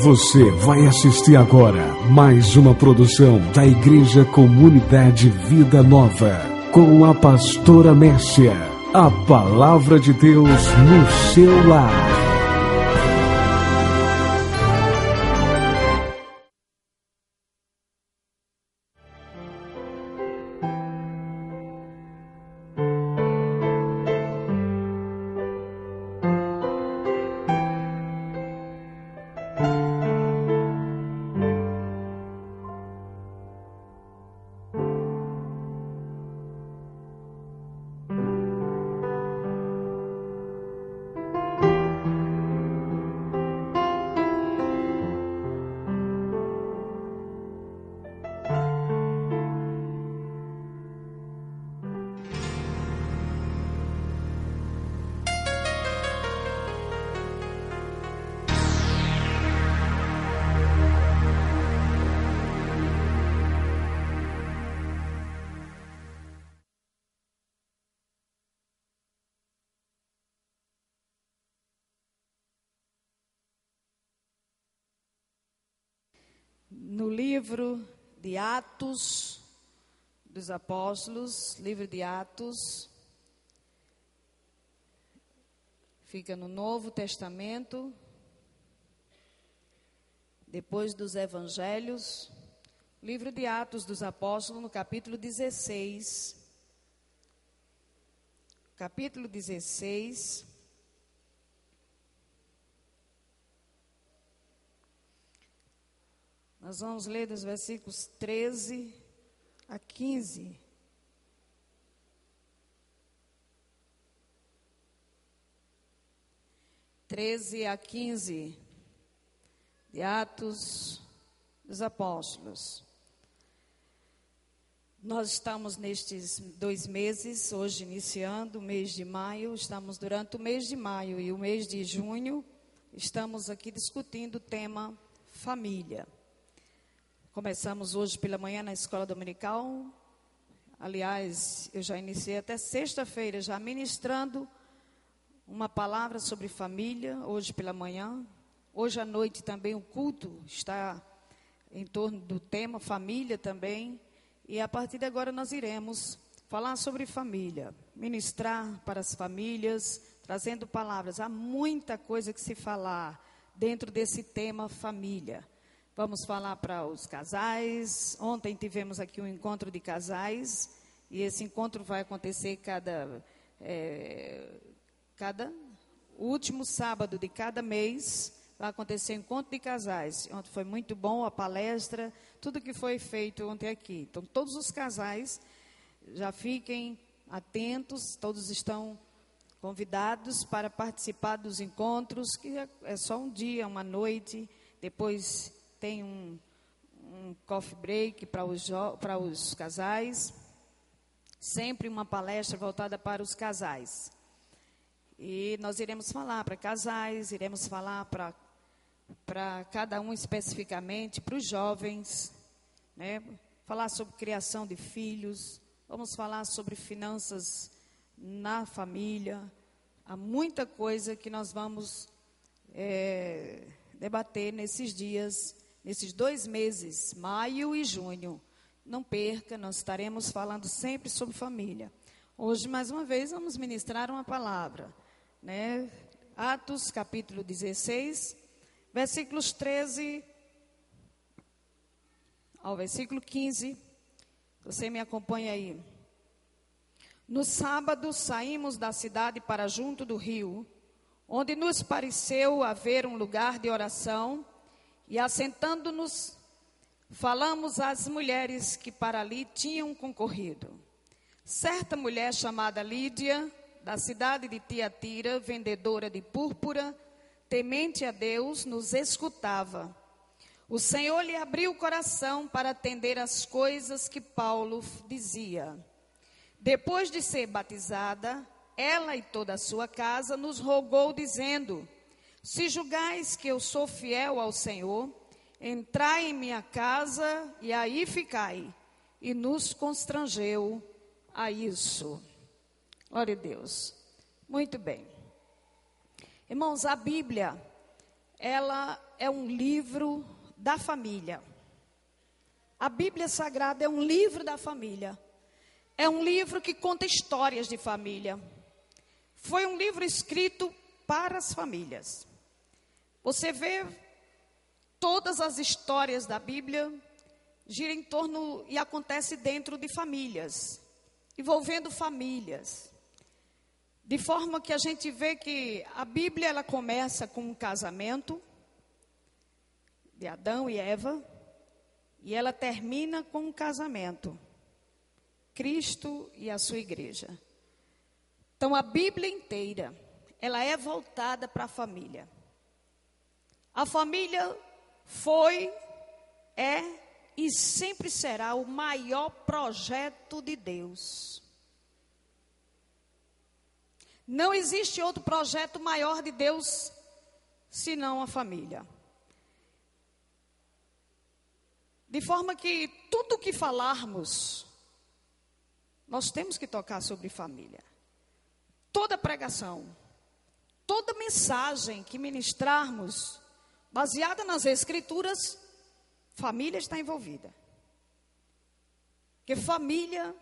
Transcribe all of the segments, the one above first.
Você vai assistir agora mais uma produção da Igreja Comunidade Vida Nova, com a pastora Mércia. A palavra de Deus no seu lar. No livro de Atos dos Apóstolos, livro de Atos, fica no Novo Testamento, depois dos Evangelhos, livro de Atos dos Apóstolos, no capítulo 16. Capítulo 16. Nós vamos ler dos versículos 13 a 15. De Atos dos Apóstolos. Nós estamos nestes 2 meses, hoje iniciando o mês de maio, estamos durante o mês de maio e o mês de junho, estamos aqui discutindo o tema família. Começamos hoje pela manhã na escola dominical. Aliás, eu já iniciei até sexta-feira, já ministrando uma palavra sobre família, hoje pela manhã. Hoje à noite também o culto está em torno do tema família também. E a partir de agora nós iremos falar sobre família, ministrar para as famílias, trazendo palavras. Há muita coisa que se falar dentro desse tema família. Vamos falar para os casais. Ontem tivemos aqui um encontro de casais. E esse encontro vai acontecer cada último sábado de cada mês. Vai acontecer um encontro de casais. Ontem foi muito bom a palestra, tudo que foi feito ontem aqui. Então, todos os casais já fiquem atentos. Todos estão convidados para participar dos encontros, que é só um dia, uma noite. Depois tem um coffee break para os casais, sempre uma palestra voltada para os casais. E nós iremos falar para casais, iremos falar para cada um especificamente, para os jovens, né? Falar sobre criação de filhos, vamos falar sobre finanças na família. Há muita coisa que nós vamos debater nesses dias, nesses 2 meses, maio e junho. Não perca, nós estaremos falando sempre sobre família. Hoje, mais uma vez, vamos ministrar uma palavra, né? Atos, capítulo 16, versículos 13 ao versículo 15. Você me acompanha aí. No sábado, saímos da cidade para junto do rio, onde nos pareceu haver um lugar de oração. E assentando-nos, falamos às mulheres que para ali tinham concorrido. Certa mulher chamada Lídia, da cidade de Tiatira, vendedora de púrpura, temente a Deus, nos escutava. O Senhor lhe abriu o coração para atender às coisas que Paulo dizia. Depois de ser batizada, ela e toda a sua casa nos rogou, dizendo: se julgais que eu sou fiel ao Senhor, entrai em minha casa e aí ficai. E nos constrangeu a isso. Glória a Deus. Muito bem. Irmãos, a Bíblia, ela é um livro da família. A Bíblia Sagrada é um livro da família. É um livro que conta histórias de família. Foi um livro escrito para as famílias. Você vê todas as histórias da Bíblia gira em torno e acontece dentro de famílias, envolvendo famílias. De forma que a gente vê que a Bíblia ela começa com um casamento de Adão e Eva e ela termina com um casamento, Cristo e a sua igreja. Então a Bíblia inteira, ela é voltada para a família. A família foi, é e sempre será o maior projeto de Deus. Não existe outro projeto maior de Deus senão a família. De forma que tudo que falarmos, nós temos que tocar sobre família. Toda pregação, toda mensagem que ministrarmos, baseada nas Escrituras, família está envolvida. Porque família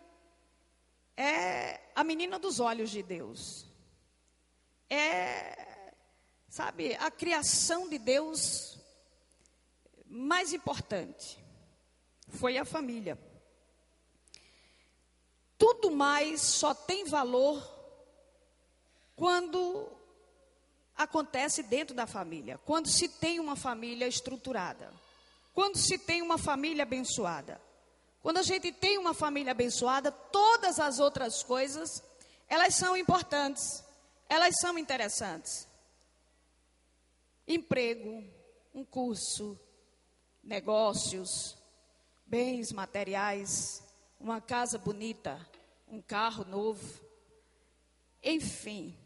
é a menina dos olhos de Deus. É, sabe, a criação de Deus mais importante foi a família. Tudo mais só tem valor quando acontece dentro da família, quando se tem uma família estruturada, quando se tem uma família abençoada. Quando a gente tem uma família abençoada, todas as outras coisas, elas são importantes, elas são interessantes. Emprego, um curso, negócios, bens materiais, uma casa bonita, um carro novo, enfim,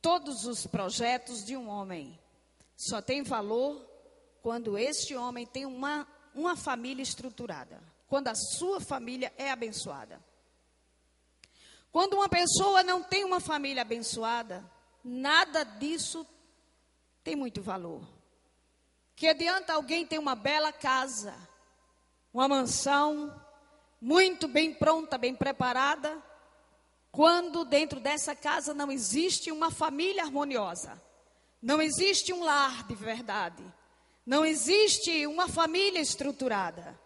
todos os projetos de um homem só têm valor quando este homem tem uma família estruturada, quando a sua família é abençoada. Quando uma pessoa não tem uma família abençoada, nada disso tem muito valor. Que adianta alguém ter uma bela casa, uma mansão, muito bem pronta, bem preparada, quando dentro dessa casa não existe uma família harmoniosa, não existe um lar de verdade, não existe uma família estruturada.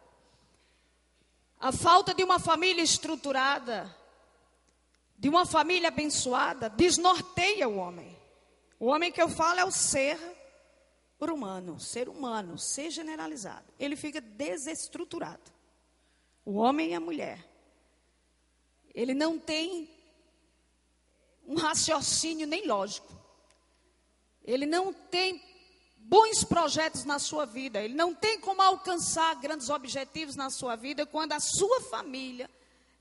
A falta de uma família estruturada, de uma família abençoada, desnorteia o homem. O homem que eu falo é o ser humano, ser generalizado. Ele fica desestruturado. O homem e a mulher. Ele não tem um raciocínio nem lógico. Ele não tem bons projetos na sua vida. Ele não tem como alcançar grandes objetivos na sua vida quando a sua família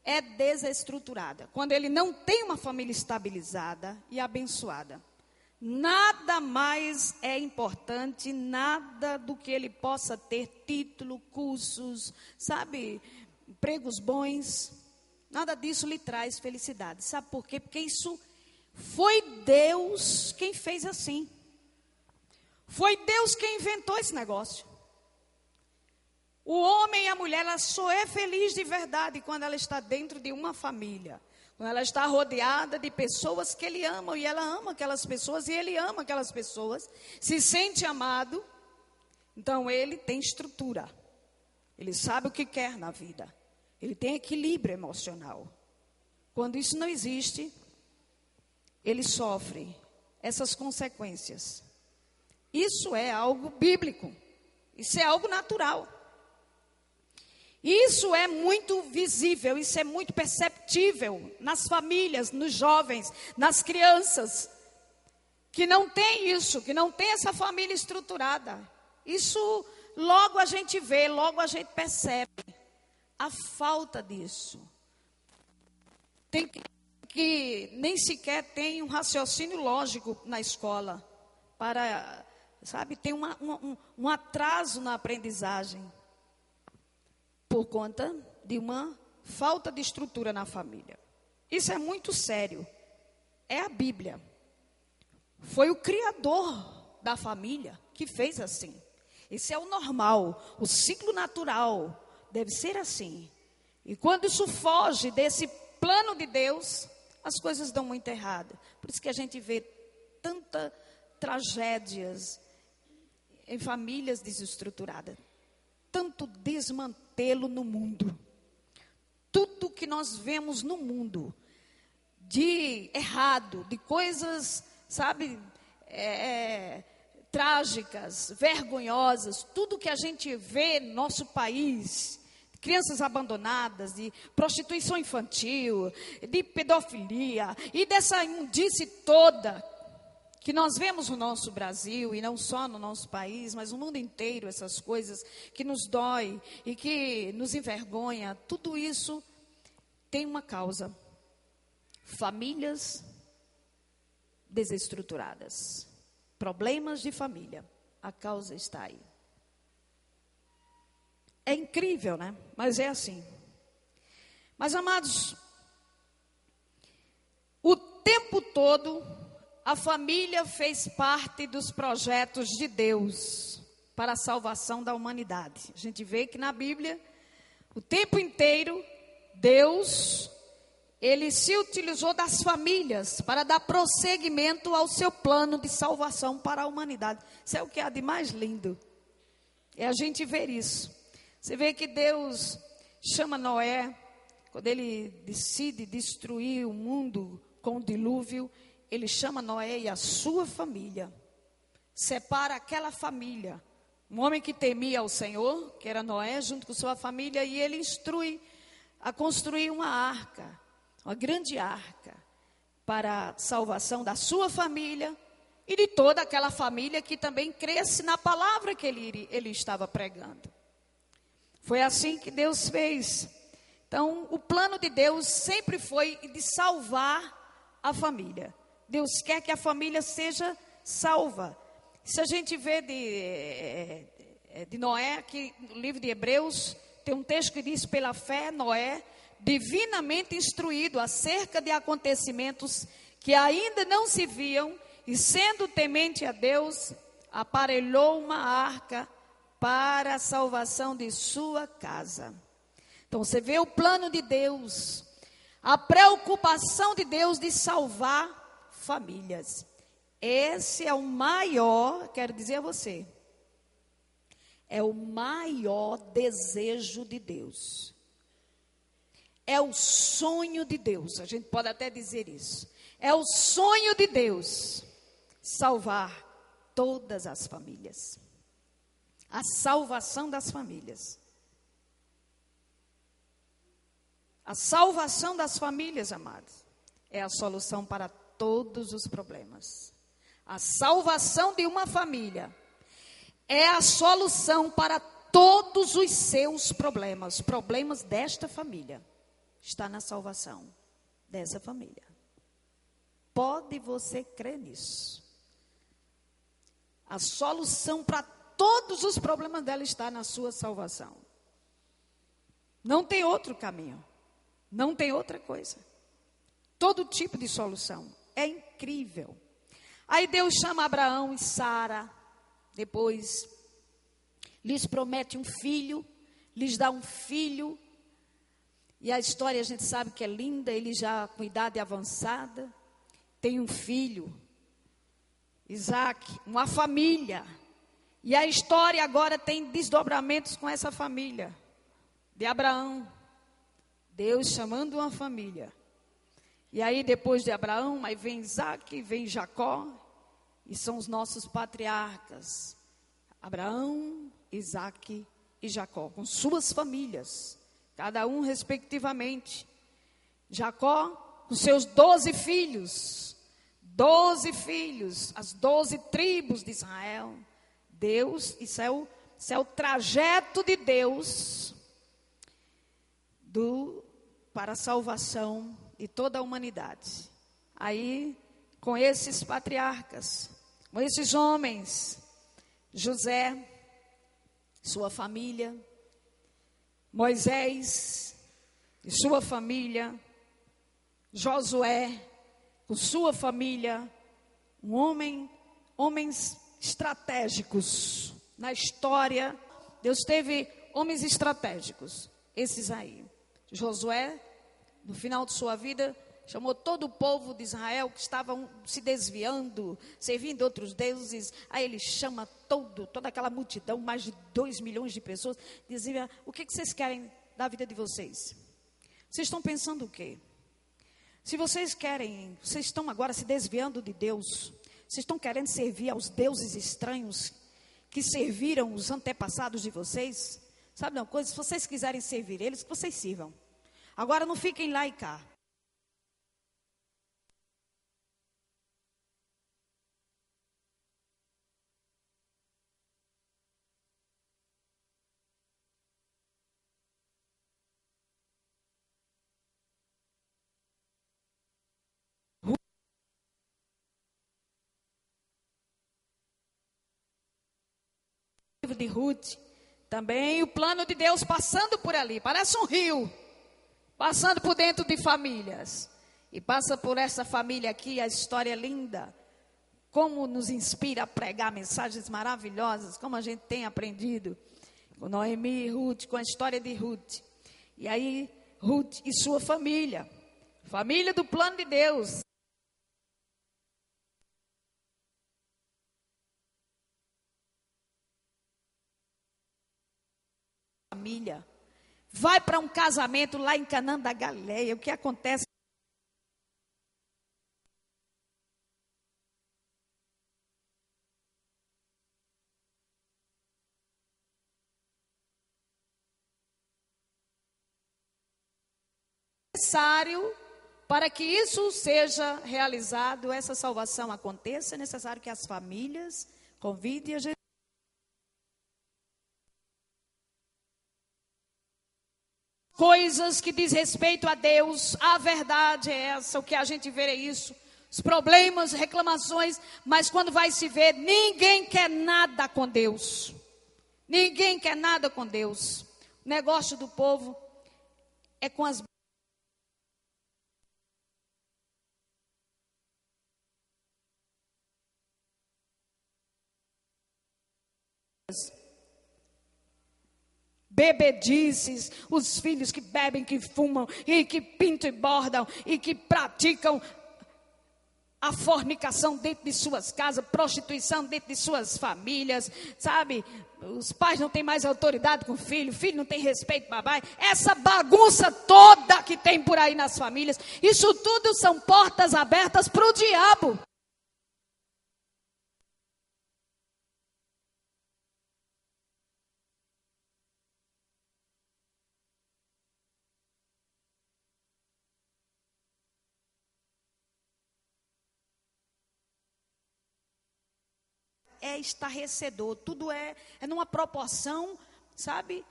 é desestruturada. Quando ele não tem uma família estabilizada e abençoada. Nada mais é importante, nada do que ele possa ter título, cursos, sabe, empregos bons. Nada disso lhe traz felicidade. Sabe por quê? Porque isso foi Deus quem fez assim. Foi Deus quem inventou esse negócio. O homem e a mulher, ela só é feliz de verdade quando ela está dentro de uma família. Quando ela está rodeada de pessoas que ele ama. E ela ama aquelas pessoas e ele ama aquelas pessoas. Se sente amado. Então ele tem estrutura. Ele sabe o que quer na vida. Ele tem equilíbrio emocional. Quando isso não existe, ele sofre essas consequências. Isso é algo bíblico. Isso é algo natural. Isso é muito visível, isso é muito perceptível nas famílias, nos jovens, nas crianças, que não tem isso, que não tem essa família estruturada. Isso logo a gente vê, logo a gente percebe a falta disso. Tem que nem sequer tem um raciocínio lógico na escola para, sabe, tem um atraso na aprendizagem. Por conta de uma falta de estrutura na família. Isso é muito sério. É a Bíblia. Foi o Criador da família que fez assim. Esse é o normal, o ciclo natural deve ser assim. E quando isso foge desse plano de Deus, as coisas dão muito errado. Por isso que a gente vê tantas tragédias em famílias desestruturadas, tanto desmantelo no mundo. Tudo que nós vemos no mundo de errado, de coisas, sabe, trágicas, vergonhosas, tudo que a gente vê no nosso país, crianças abandonadas, de prostituição infantil, de pedofilia e dessa imundície toda que nós vemos no nosso Brasil, e não só no nosso país, mas no mundo inteiro, essas coisas que nos dói e que nos envergonha, tudo isso tem uma causa: famílias desestruturadas, problemas de família, a causa está aí. É incrível, né? Mas é assim. Mas, amados, o tempo todo a família fez parte dos projetos de Deus para a salvação da humanidade. A gente vê que na Bíblia, o tempo inteiro, Deus, Ele se utilizou das famílias para dar prosseguimento ao seu plano de salvação para a humanidade. Isso é o que há de mais lindo. É a gente ver isso. Você vê que Deus chama Noé, quando Ele decide destruir o mundo com o dilúvio, Ele chama Noé e a sua família, separa aquela família, um homem que temia ao Senhor, que era Noé, junto com sua família, e Ele instrui a construir uma arca, uma grande arca, para a salvação da sua família e de toda aquela família que também cresce na palavra que ele estava pregando. Foi assim que Deus fez. Então, o plano de Deus sempre foi de salvar a família. Deus quer que a família seja salva. Se a gente vê de Noé, que no livro de Hebreus, tem um texto que diz: pela fé, Noé, divinamente instruído acerca de acontecimentos que ainda não se viam, e sendo temente a Deus, aparelhou uma arca para a salvação de sua casa. Então você vê o plano de Deus, a preocupação de Deus de salvar famílias. Esse é o maior, quero dizer a você, é o maior desejo de Deus. É o sonho de Deus, a gente pode até dizer isso. É o sonho de Deus salvar todas as famílias. A salvação das famílias. A salvação das famílias, amados, é a solução para todos os problemas. A salvação de uma família é a solução para todos os seus problemas. Os problemas desta família está na salvação dessa família. Pode você crer nisso? A solução para todos os problemas dela está na sua salvação. Não tem outro caminho. Não tem outra coisa. Todo tipo de solução. É incrível. Aí Deus chama Abraão e Sara. Depois lhes promete um filho. Lhes dá um filho. E a história a gente sabe que é linda. Ele já com idade avançada. Tem um filho. Isaac. Uma família. E a história agora tem desdobramentos com essa família de Abraão. Deus chamando uma família. E aí depois de Abraão, aí vem Isaac, vem Jacó. E são os nossos patriarcas. Abraão, Isaac e Jacó. Com suas famílias. Cada um respectivamente. Jacó com seus 12 filhos. 12 filhos. As 12 tribos de Israel. Deus, isso é o trajeto de Deus para a salvação de toda a humanidade. Aí, com esses patriarcas, com esses homens, José, sua família, Moisés e sua família, Josué, com sua família, homens estratégicos na história. Deus teve homens estratégicos, esses aí. Josué, no final de sua vida, chamou todo o povo de Israel que estavam se desviando, servindo outros deuses. Aí ele chama toda aquela multidão, mais de 2 milhões de pessoas, dizia: o que vocês querem da vida de vocês? Vocês estão pensando o quê? Se vocês estão agora se desviando de Deus, vocês estão querendo servir aos deuses estranhos que serviram os antepassados de vocês? Sabe uma coisa? Se vocês quiserem servir eles, que vocês sirvam. Agora não fiquem lá e cá. De Ruth, também o plano de Deus passando por ali, parece um rio, passando por dentro de famílias, e passa por essa família aqui, a história linda, como nos inspira a pregar mensagens maravilhosas, como a gente tem aprendido, com Noemi e Ruth, com a história de Ruth, e aí Ruth e sua família do plano de Deus. Família vai para um casamento lá em Canaã da Galileia. O que acontece? Necessário para que isso seja realizado, essa salvação aconteça, é necessário que as famílias convidem a Jesus. Coisas que diz respeito a Deus, a verdade é essa, o que a gente vê é isso, os problemas, reclamações, mas quando vai se ver, ninguém quer nada com Deus, ninguém quer nada com Deus, o negócio do povo é com as bebedices, os filhos que bebem, que fumam, e que pintam e bordam, e que praticam a fornicação dentro de suas casas, prostituição dentro de suas famílias, sabe? Os pais não têm mais autoridade com o filho não tem respeito para pai, essa bagunça toda que tem por aí nas famílias, isso tudo são portas abertas para o diabo. É estarrecedor, tudo é numa proporção, sabe,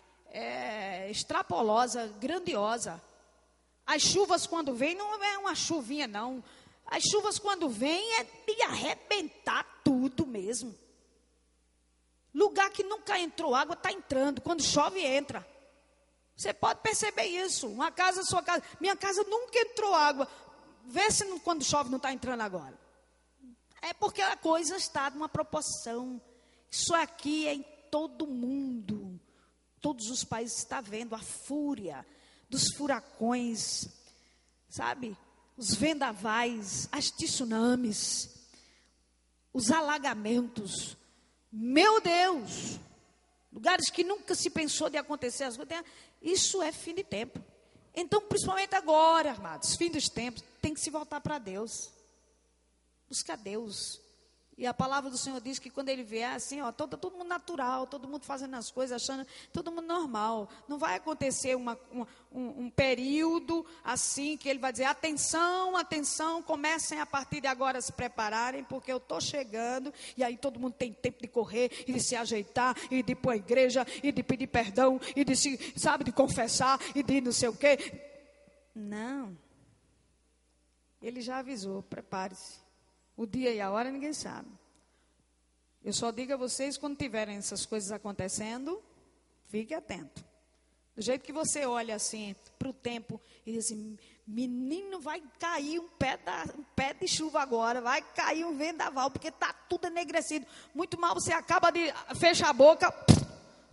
extrapolosa, grandiosa. As chuvas quando vêm, não é uma chuvinha não, as chuvas quando vêm é de arrebentar tudo mesmo. Lugar que nunca entrou água, está entrando, quando chove entra. Você pode perceber isso, uma casa, sua casa, minha casa nunca entrou água, vê se quando chove não está entrando agora. É porque a coisa está numa proporção. Isso aqui é em todo mundo. Todos os países estão vendo a fúria dos furacões, sabe? Os vendavais, as tsunamis, os alagamentos. Meu Deus! Lugares que nunca se pensou de acontecer. Isso é fim de tempo. Então, principalmente agora, amados, fim dos tempos, tem que se voltar para Deus. Busca Deus. E a palavra do Senhor diz que quando Ele vier assim, ó, todo mundo natural, todo mundo fazendo as coisas, achando todo mundo normal. Não vai acontecer um período assim que Ele vai dizer, atenção, atenção, comecem a partir de agora a se prepararem, porque eu estou chegando, e aí todo mundo tem tempo de correr, e de se ajeitar, e de ir para a igreja, e de pedir perdão, e de se, sabe, de confessar, e de não sei o quê. Não. Ele já avisou, prepare-se. O dia e a hora ninguém sabe. Eu só digo a vocês, quando tiverem essas coisas acontecendo, fique atento. Do jeito que você olha assim para o tempo e diz assim, menino, vai cair um pé de chuva agora, vai cair um vendaval, porque está tudo enegrecido. Muito mal, você acaba de fechar a boca,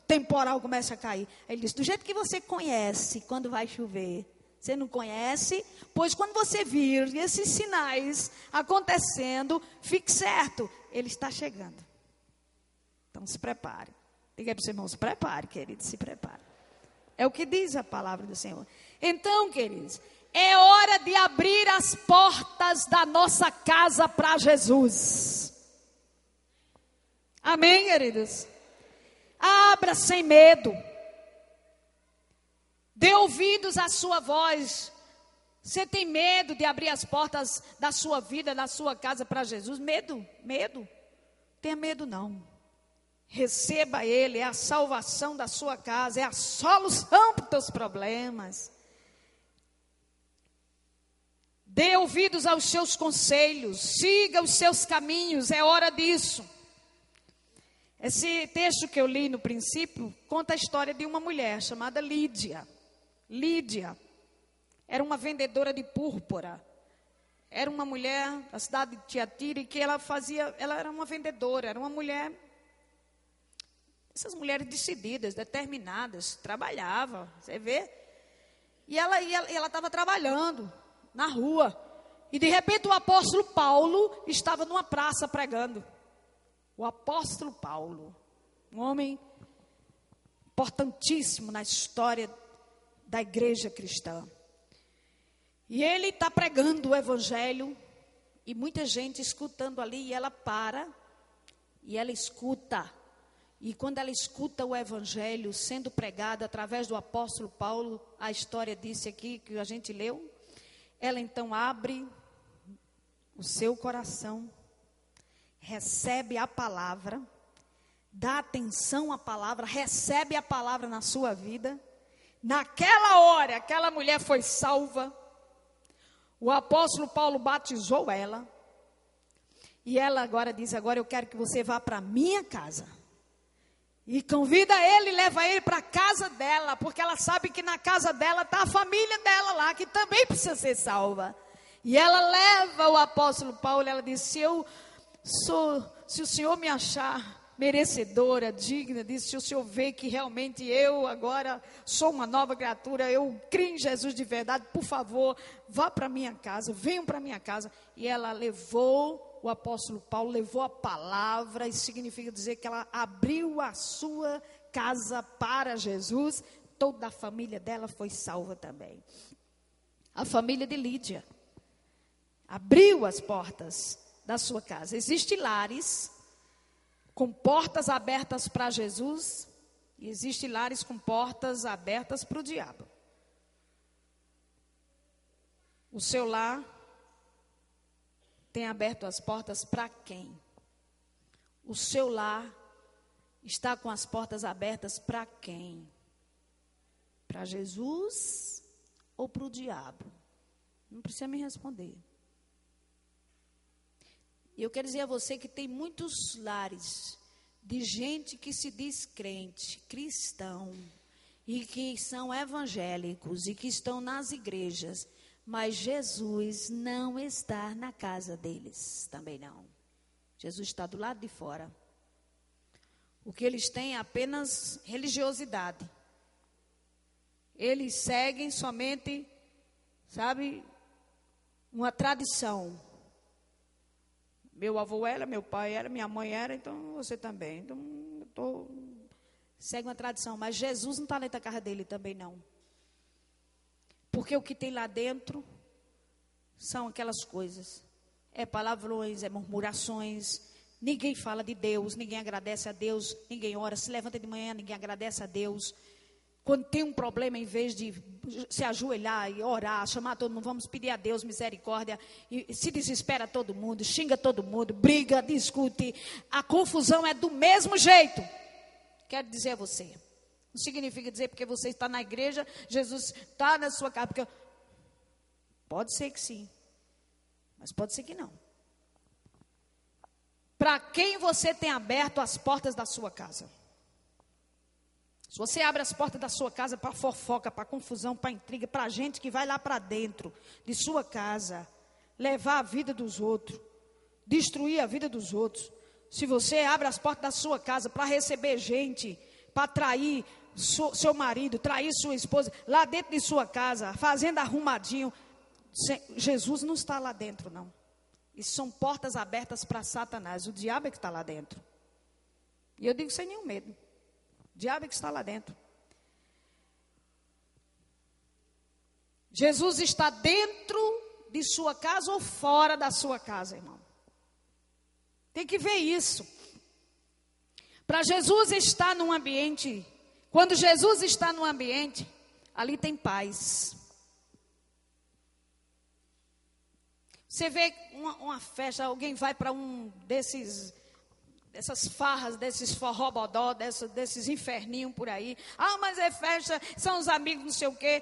temporal começa a cair. Ele diz, do jeito que você conhece quando vai chover, você não conhece, pois quando você vir esses sinais acontecendo, fique certo, ele está chegando. Então se prepare. Diga para o seu irmão, se prepare, querido, se prepare. É o que diz a palavra do Senhor. Então, queridos, é hora de abrir as portas da nossa casa para Jesus. Amém, queridos? Abra sem medo. Dê ouvidos à sua voz. Você tem medo de abrir as portas da sua vida, da sua casa para Jesus? Medo? Tenha medo não. Receba Ele, é a salvação da sua casa, é a solução para os teus problemas. Dê ouvidos aos seus conselhos, siga os seus caminhos, é hora disso. Esse texto que eu li no princípio, conta a história de uma mulher chamada Lídia. Lídia era uma vendedora de púrpura. Era uma mulher da cidade de Tiatira, que ela era uma vendedora, era uma mulher... Essas mulheres decididas, determinadas, trabalhavam, você vê? E ela estava trabalhando na rua. E de repente o apóstolo Paulo estava numa praça pregando. O apóstolo Paulo, um homem importantíssimo na história da igreja cristã. E ele está pregando o evangelho, e muita gente escutando ali, e ela para, e ela escuta. E quando ela escuta o evangelho sendo pregado através do apóstolo Paulo, a história disse aqui que a gente leu, ela então abre o seu coração, recebe a palavra, dá atenção à palavra, recebe a palavra na sua vida. Naquela hora, aquela mulher foi salva. O apóstolo Paulo batizou ela. E ela agora diz, agora eu quero que você vá para a minha casa. E convida ele, leva ele para a casa dela, porque ela sabe que na casa dela está a família dela lá, que também precisa ser salva. E ela leva o apóstolo Paulo, ela diz, se o Senhor me achar merecedora, digna disso, se o Senhor vê que realmente eu agora sou uma nova criatura, eu creio em Jesus de verdade, por favor, vá para minha casa, venham para minha casa. E ela levou, o apóstolo Paulo levou a palavra, isso significa dizer que ela abriu a sua casa para Jesus, toda a família dela foi salva também. A família de Lídia abriu as portas da sua casa. Existem lares com portas abertas para Jesus e existem lares com portas abertas para o diabo. O seu lar tem aberto as portas para quem? O seu lar está com as portas abertas para quem? Para Jesus ou para o diabo? Não precisa me responder. E eu quero dizer a você que tem muitos lares de gente que se diz crente, cristão, e que são evangélicos e que estão nas igrejas, mas Jesus não está na casa deles, também não. Jesus está do lado de fora. O que eles têm é apenas religiosidade. Eles seguem somente, sabe, uma tradição. Meu avô era, meu pai era, minha mãe era, então você também. Então, segue uma tradição, mas Jesus não está dentro da casa dele também não. Porque o que tem lá dentro são aquelas coisas. É palavrões, é murmurações. Ninguém fala de Deus, ninguém agradece a Deus, ninguém ora. Se levanta de manhã, ninguém agradece a Deus. Quando tem um problema, em vez de se ajoelhar e orar, chamar todo mundo, vamos pedir a Deus misericórdia, e se desespera todo mundo, xinga todo mundo, briga, discute. A confusão é do mesmo jeito. Quero dizer a você, não significa dizer porque você está na igreja, Jesus está na sua casa. Porque... Pode ser que sim, mas pode ser que não. Para quem você tem aberto as portas da sua casa? Se você abre as portas da sua casa para fofoca, para confusão, para intriga, para gente que vai lá para dentro de sua casa, levar a vida dos outros, destruir a vida dos outros. Se você abre as portas da sua casa para receber gente, para trair seu marido, trair sua esposa, lá dentro de sua casa, fazendo arrumadinho, Jesus não está lá dentro, não. Isso são portas abertas para Satanás. O diabo é que está lá dentro. E eu digo sem nenhum medo. O diabo é que está lá dentro. Jesus está dentro de sua casa ou fora da sua casa, irmão? Tem que ver isso. Para Jesus estar num ambiente, quando Jesus está num ambiente, ali tem paz. Você vê uma festa, alguém vai para um dessas farras, desses forrobodó, desses inferninhos por aí. Ah, mas é festa, são os amigos, não sei o quê.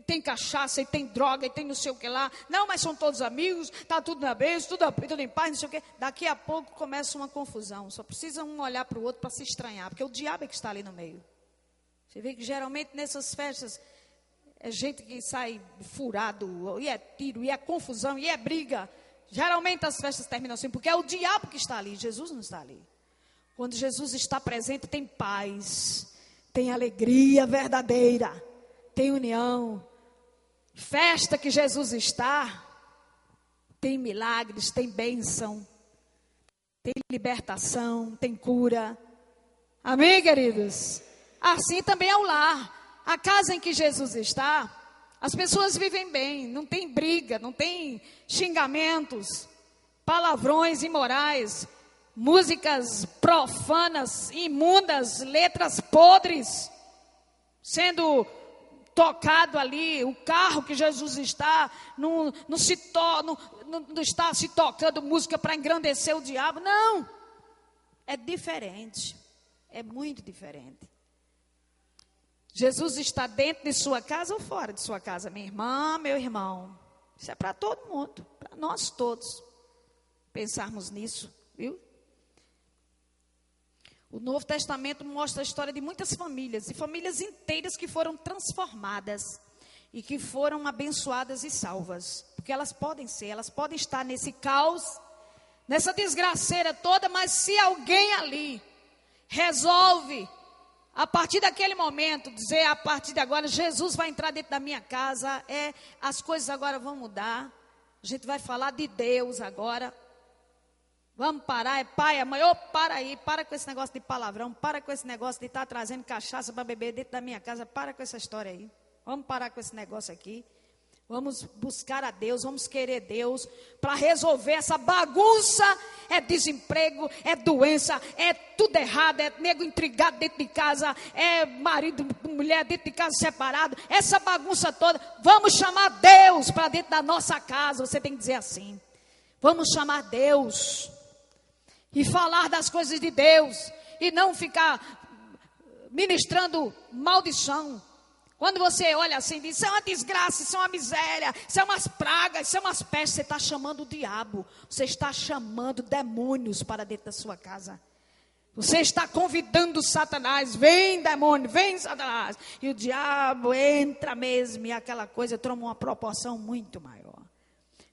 Tem cachaça e tem droga e tem não sei o que lá. Não, mas são todos amigos, está tudo na bênção, tudo em paz, não sei o que. Daqui a pouco começa uma confusão. Só precisa um olhar para o outro para se estranhar, porque o diabo é que está ali no meio. Você vê que geralmente nessas festas é gente que sai furado, e é tiro, e é confusão, e é briga. Geralmente as festas terminam assim, porque é o diabo que está ali, Jesus não está ali. Quando Jesus está presente, tem paz, tem alegria verdadeira, tem união. Festa que Jesus está, tem milagres, tem bênção, tem libertação, tem cura. Amém, queridos? Assim também é o lar. A casa em que Jesus está, as pessoas vivem bem, não tem briga, não tem xingamentos, palavrões imorais, músicas profanas, imundas, letras podres, sendo tocado ali. O carro que Jesus está, não está se tocando música para engrandecer o diabo, não, é diferente, é muito diferente. Jesus está dentro de sua casa ou fora de sua casa? Minha irmã, meu irmão, isso é para todo mundo, para nós todos pensarmos nisso, viu? O Novo Testamento mostra a história de muitas famílias, e famílias inteiras que foram transformadas e que foram abençoadas e salvas, porque elas podem estar nesse caos, nessa desgraceira toda, mas se alguém ali resolve, a partir daquele momento, dizer, a partir de agora, Jesus vai entrar dentro da minha casa, as coisas agora vão mudar, a gente vai falar de Deus agora, vamos parar, pai, mãe, para aí, para com esse negócio de palavrão, para com esse negócio de estar trazendo cachaça para beber dentro da minha casa, para com essa história aí, vamos parar com esse negócio aqui, vamos buscar a Deus, vamos querer Deus, para resolver essa bagunça. É desemprego, é doença, é tudo errado, é nego intrigado dentro de casa, é marido, mulher dentro de casa separado, essa bagunça toda. Vamos chamar Deus para dentro da nossa casa, você tem que dizer assim, vamos chamar Deus e falar das coisas de Deus, e não ficar ministrando maldição. Quando você olha assim e diz, isso é uma desgraça, isso é uma miséria, isso é umas pragas, isso é umas pestes, você está chamando o diabo, você está chamando demônios para dentro da sua casa. Você está convidando Satanás, vem demônio, vem Satanás. E o diabo entra mesmo, e aquela coisa toma uma proporção muito maior.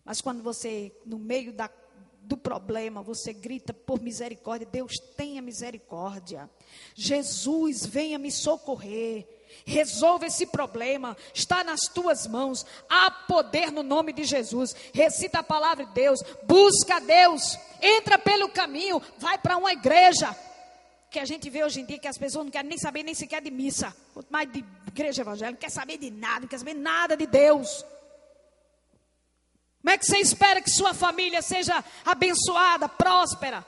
Mas quando você, no meio do problema, você grita por misericórdia, Deus tenha misericórdia. Jesus, venha me socorrer. Resolve esse problema, está nas tuas mãos, há poder no nome de Jesus. Recita a palavra de Deus, busca a Deus, entra pelo caminho, vai para uma igreja. Que a gente vê hoje em dia que as pessoas não querem nem saber nem sequer de missa, quanto mais de igreja evangélica, não quer saber de nada, não quer saber nada de Deus. Como é que você espera que sua família seja abençoada, próspera?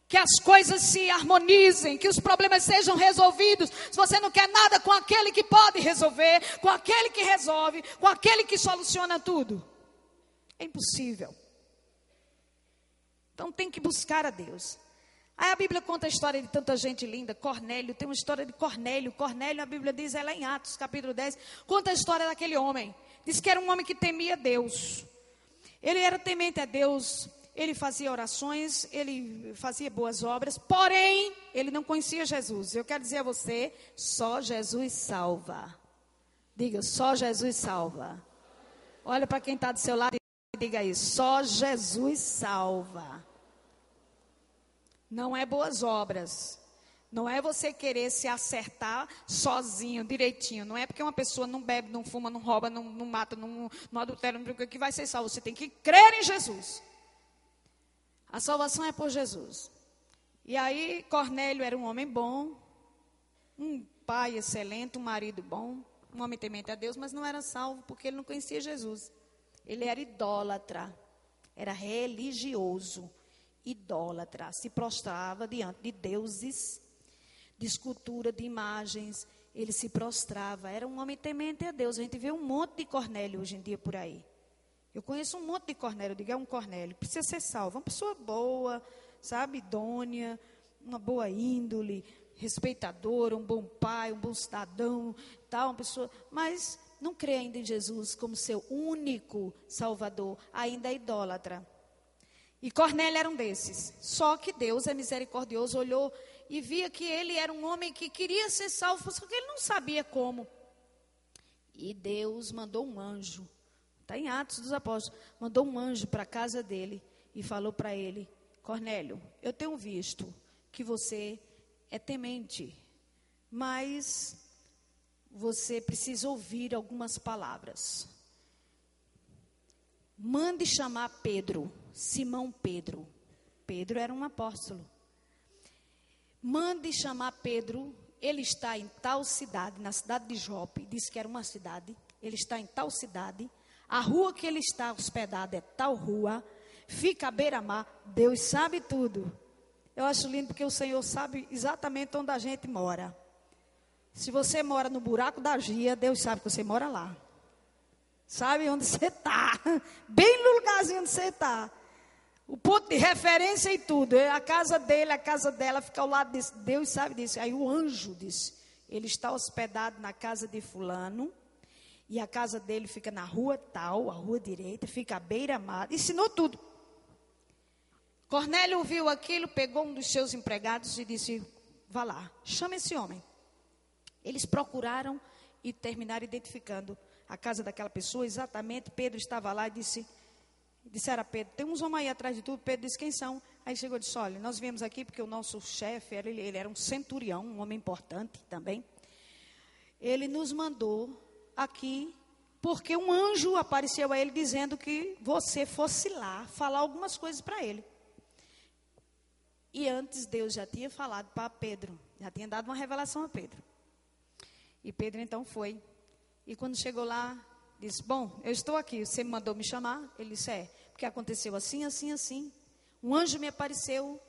Que as coisas se harmonizem, que os problemas sejam resolvidos. Se você não quer nada com aquele que pode resolver, com aquele que resolve, com aquele que soluciona tudo, é impossível. Então tem que buscar a Deus. Aí a Bíblia conta a história de tanta gente linda. Cornélio, tem uma história de Cornélio. Cornélio, a Bíblia diz, ela em Atos, capítulo 10, conta a história daquele homem. Diz que era um homem que temia Deus. Ele era temente a Deus. ele fazia orações, ele fazia boas obras, porém, ele não conhecia Jesus. Eu quero dizer a você, só Jesus salva. Diga, só Jesus salva. Olha para quem está do seu lado e diga isso, só Jesus salva. Não é boas obras. Não é você querer se acertar sozinho, direitinho. Não é porque uma pessoa não bebe, não fuma, não rouba, não mata, não adultera, que vai ser salvo. Você tem que crer em Jesus. A salvação é por Jesus. E aí, Cornélio era um homem bom, um pai excelente, um marido bom, um homem temente a Deus, mas não era salvo porque ele não conhecia Jesus. Ele era idólatra, era religioso, idólatra, se prostrava diante de deuses, de escultura, de imagens, ele se prostrava, era um homem temente a Deus. A gente vê um monte de Cornélio hoje em dia por aí. Eu conheço um monte de Cornélio, eu digo, é um Cornélio, precisa ser salvo, uma pessoa boa, sabe, idônea, uma boa índole, respeitadora, um bom pai, um bom cidadão, tal, uma pessoa, mas não crê ainda em Jesus como seu único Salvador, ainda é idólatra. E Cornélio era um desses, só que Deus é misericordioso, olhou e via que ele era um homem que queria ser salvo, só que ele não sabia como. E Deus mandou um anjo, está em Atos dos Apóstolos, mandou um anjo para a casa dele e falou para ele, Cornélio, eu tenho visto que você é temente, mas você precisa ouvir algumas palavras. Mande chamar Pedro, Simão Pedro. Pedro era um apóstolo. Mande chamar Pedro, ele está em tal cidade, na cidade de Jope, disse que era uma cidade, ele está em tal cidade, a rua que ele está hospedado é tal rua, fica à beira-mar, Deus sabe tudo. Eu acho lindo porque o Senhor sabe exatamente onde a gente mora. Se você mora no buraco da Gia, Deus sabe que você mora lá. Sabe onde você está, bem no lugarzinho onde você está. O ponto de referência e tudo, a casa dele, a casa dela fica ao lado disso, Deus sabe disso. Aí o anjo disse, ele está hospedado na casa de fulano, e a casa dele fica na rua tal, a rua direita, fica à beira-mar, ensinou tudo. Cornélio ouviu aquilo, pegou um dos seus empregados e disse, vá lá, chama esse homem. Eles procuraram e terminaram identificando a casa daquela pessoa, exatamente. Pedro estava lá e disseram a Pedro, tem uns homens aí atrás de tudo. Pedro disse, quem são? Aí chegou e disse, olha, nós viemos aqui porque o nosso chefe, ele era um centurião, um homem importante também. Ele nos mandou aqui porque um anjo apareceu a ele dizendo que você fosse lá falar algumas coisas para ele. E antes Deus já tinha falado para Pedro, já tinha dado uma revelação a Pedro. E Pedro então foi. E quando chegou lá, disse, bom, eu estou aqui, você me mandou me chamar? Ele disse, porque aconteceu assim, assim, assim. Um anjo me apareceu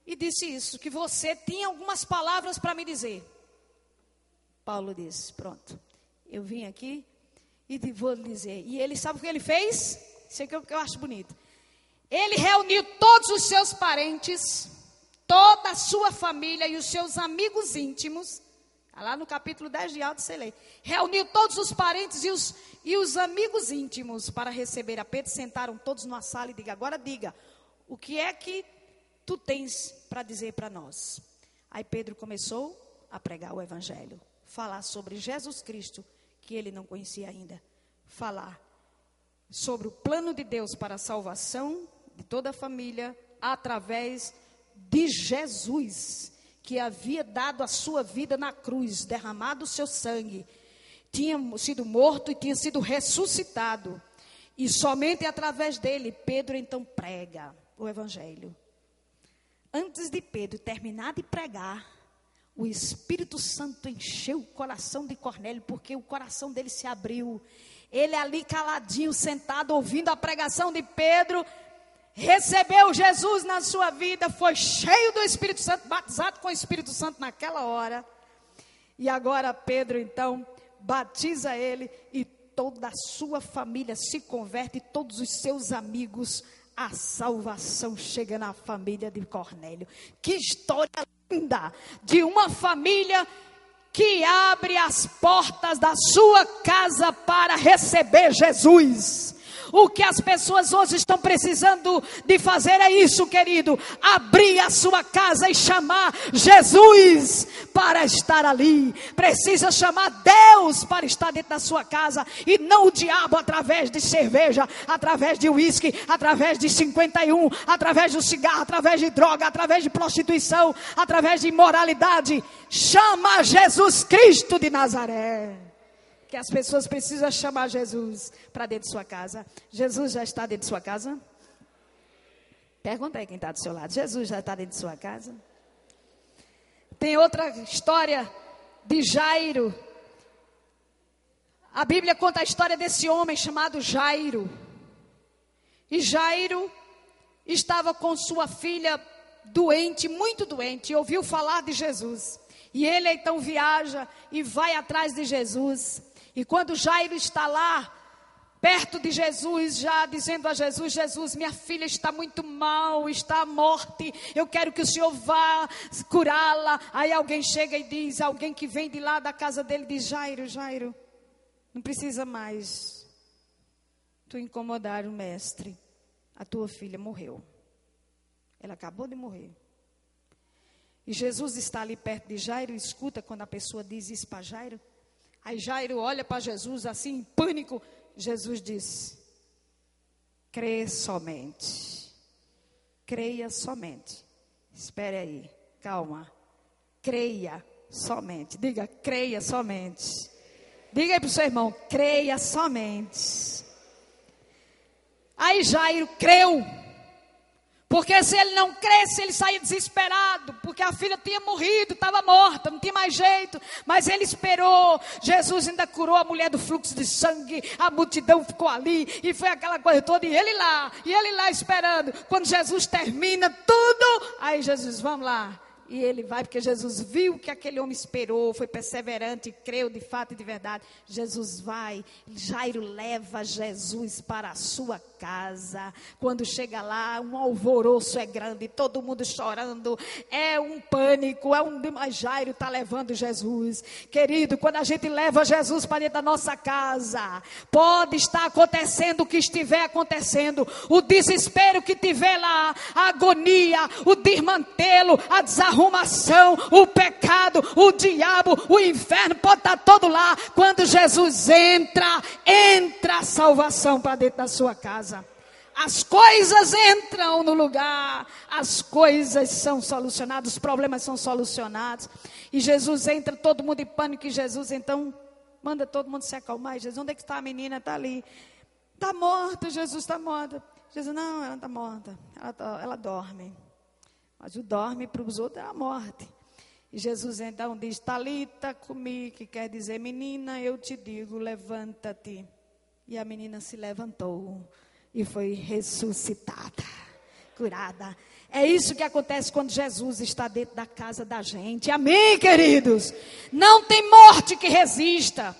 e disse isso, que você tinha algumas palavras para me dizer. Paulo disse, pronto, eu vim aqui e vou lhe dizer. E ele, sabe o que ele fez? Isso é que eu acho bonito. Ele reuniu todos os seus parentes, toda a sua família e os seus amigos íntimos. Lá no capítulo 10 de Atos, você lê. Reuniu todos os parentes e os amigos íntimos para receber a Pedro. Sentaram todos numa sala e diga, agora diga, o que é que tu tens para dizer para nós? Aí Pedro começou a pregar o evangelho. Falar sobre Jesus Cristo, que ele não conhecia ainda. Falar sobre o plano de Deus para a salvação de toda a família, através de Jesus, que havia dado a sua vida na cruz, derramado o seu sangue, tinha sido morto e tinha sido ressuscitado. E somente através dele, Pedro então prega o evangelho. Antes de Pedro terminar de pregar, o Espírito Santo encheu o coração de Cornélio, porque o coração dele se abriu. Ele ali caladinho, sentado, ouvindo a pregação de Pedro, recebeu Jesus na sua vida, foi cheio do Espírito Santo, batizado com o Espírito Santo naquela hora. E agora Pedro então batiza ele e toda a sua família se converte, todos os seus amigos, a salvação chega na família de Cornélio. Que história linda de uma família que abre as portas da sua casa para receber Jesus. O que as pessoas hoje estão precisando de fazer é isso, querido: abrir a sua casa e chamar Jesus para estar ali. Precisa chamar Deus para estar dentro da sua casa, e não o diabo através de cerveja, através de uísque, através de 51, através do cigarro, através de droga, através de prostituição, através de imoralidade. Chama Jesus Cristo de Nazaré. Que as pessoas precisam chamar Jesus para dentro de sua casa. Jesus já está dentro de sua casa? Pergunta aí quem está do seu lado. Jesus já está dentro de sua casa? Tem outra história de Jairo. A Bíblia conta a história desse homem chamado Jairo. E Jairo estava com sua filha doente, muito doente, e ouviu falar de Jesus. E ele então viaja e vai atrás de Jesus. E quando Jairo está lá, perto de Jesus, já dizendo a Jesus: Jesus, minha filha está muito mal, está à morte, eu quero que o Senhor vá curá-la. Aí alguém chega e diz, alguém que vem de lá da casa dele, diz: Jairo, não precisa mais tu incomodar o mestre, a tua filha morreu, ela acabou de morrer. E Jesus está ali perto de Jairo e escuta quando a pessoa diz isso para Jairo. Aí Jairo olha para Jesus assim, em pânico. Jesus diz: crê somente. Creia somente. Espere aí, calma. Creia somente. Diga: creia somente. Diga aí para o seu irmão: creia somente. Aí Jairo creu. Porque se ele não cresce, ele saía desesperado, porque a filha tinha morrido, estava morta, não tinha mais jeito. Mas ele esperou. Jesus ainda curou a mulher do fluxo de sangue, a multidão ficou ali, e foi aquela coisa toda, e ele lá esperando. Quando Jesus termina tudo, aí Jesus: vamos lá. E ele vai, porque Jesus viu que aquele homem esperou, foi perseverante, creu de fato e de verdade. Jesus vai, Jairo leva Jesus para a sua casa. Quando chega lá, um alvoroço é grande, todo mundo chorando, é um pânico, mas Jairo está levando Jesus. Querido, quando a gente leva Jesus para dentro da nossa casa, pode estar acontecendo o que estiver acontecendo, o desespero que tiver lá, a agonia, o desmantelo, a desarrumação, o pecado, o diabo, o inferno, pode estar todo lá. Quando Jesus entra a salvação para dentro da sua casa. As coisas entram no lugar, as coisas são solucionadas, os problemas são solucionados. E Jesus entra, todo mundo em pânico, e Jesus então manda todo mundo se acalmar. E Jesus: onde é que está a menina? Está ali. Está morta, Jesus, está morta. Jesus: não, ela está morta, ela dorme. Mas o dorme para os outros é a morte. E Jesus então diz: Talita cumi, que quer dizer: menina, eu te digo, levanta-te. E a menina se levantou e foi ressuscitada, curada. É isso que acontece quando Jesus está dentro da casa da gente. Amém, queridos? Não tem morte que resista.